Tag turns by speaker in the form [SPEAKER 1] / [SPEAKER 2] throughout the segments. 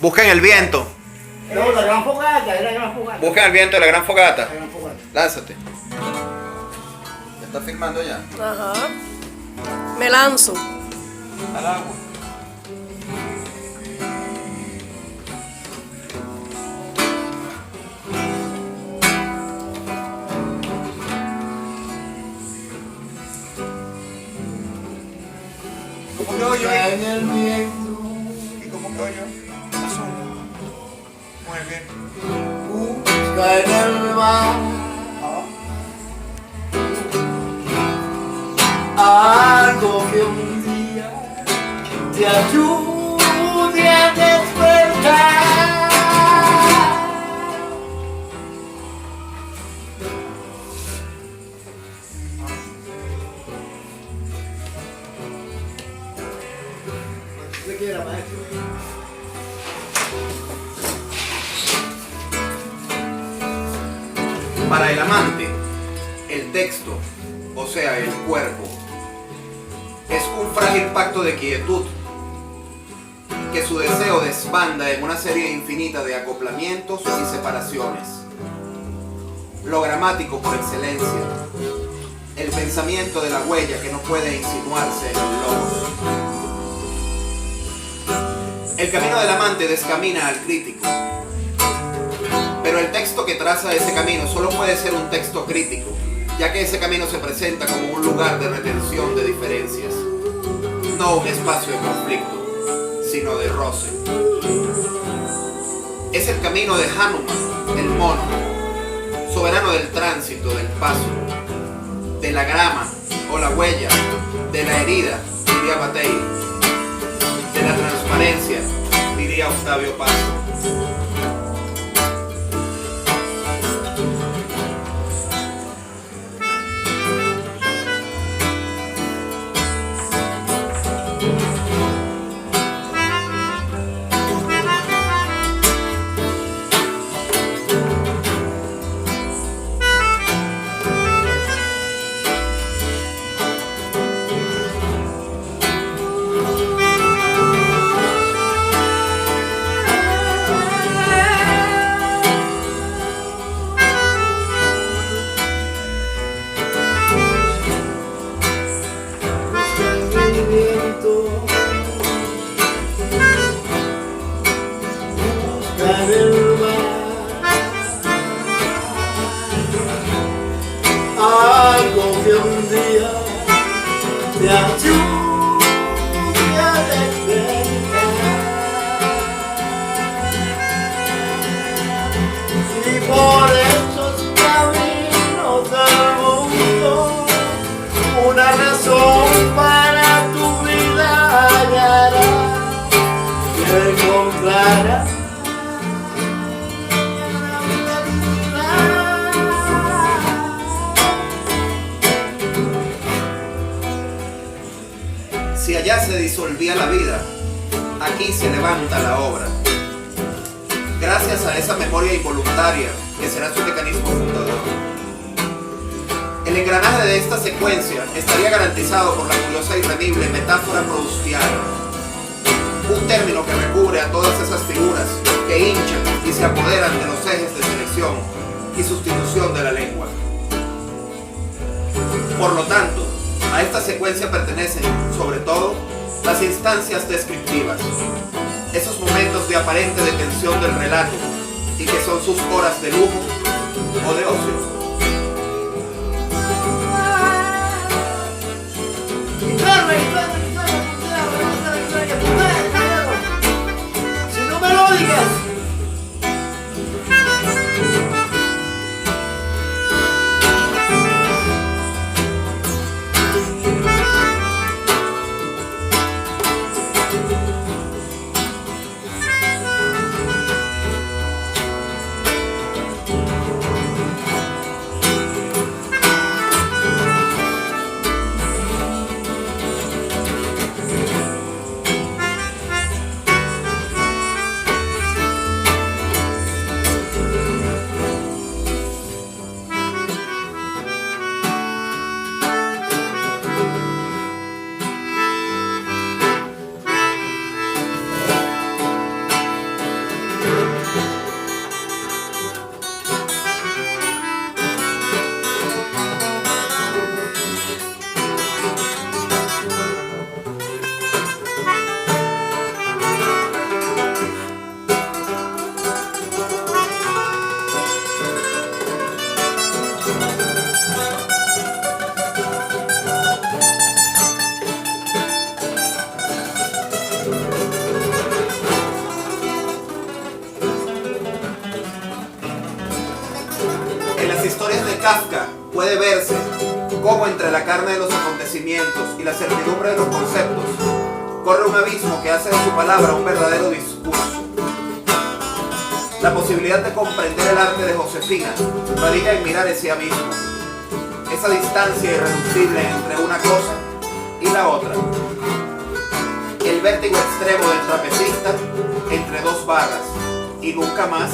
[SPEAKER 1] Busquen el viento.
[SPEAKER 2] No, la gran fogata, es la gran fogata.
[SPEAKER 1] Busquen el viento de la gran fogata.
[SPEAKER 2] La gran fogata.
[SPEAKER 1] Lánzate. ¿Ya está filmando ya?
[SPEAKER 3] Ajá. Me lanzo.
[SPEAKER 1] Al agua. ¿Cómo quedó yo?
[SPEAKER 2] En el viento,
[SPEAKER 1] ¿Y cómo quedó yo? Azul. Muy bien.
[SPEAKER 2] busca en el mar. Algo que un día te ayude a despertar. ¿Qué quiera, maestro?
[SPEAKER 1] Para el amante, el texto, o sea, el cuerpo, es un frágil pacto de quietud que su deseo desbanda en una serie infinita de acoplamientos y separaciones. Lo gramático por excelencia, el pensamiento de la huella que no puede insinuarse en el logos. El camino del amante descamina al crítico, pero el texto que traza ese camino solo puede ser un texto crítico, ya que ese camino se presenta como un lugar de retención de diferencias, no un espacio de conflicto, sino de roce. Es el camino de Hanuman, el mono, soberano del tránsito, del paso, de la grama o la huella, de la herida, diría Batey, de la transparencia, diría Octavio Paz.
[SPEAKER 2] Algo que un día te ayude a despertar. Y por esos caminos del mundo, una razón para tu vida hallarás y encontrarás.
[SPEAKER 1] Si allá se disolvía la vida, aquí se levanta la obra. Gracias a esa memoria involuntaria que será su mecanismo fundador. El engranaje de esta secuencia estaría garantizado por la curiosa y irremible metáfora proustiana, un término que recubre a todas esas figuras que hinchan y se apoderan de los ejes de selección y sustitución de la lengua. Por lo tanto, a esta secuencia pertenecen, sobre todo, las instancias descriptivas, esos momentos de aparente detención del relato y que son sus horas de lujo o de ocio.
[SPEAKER 2] Si no me lo digas.
[SPEAKER 1] Kafka puede verse cómo entre la carne de los acontecimientos y la certidumbre de los conceptos corre un abismo que hace de su palabra un verdadero discurso. La posibilidad de comprender el arte de Josefina radica en mirar ese abismo, esa distancia irreductible entre una cosa y la otra, el vértigo extremo del trapecista entre dos barras y nunca más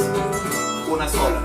[SPEAKER 1] una sola.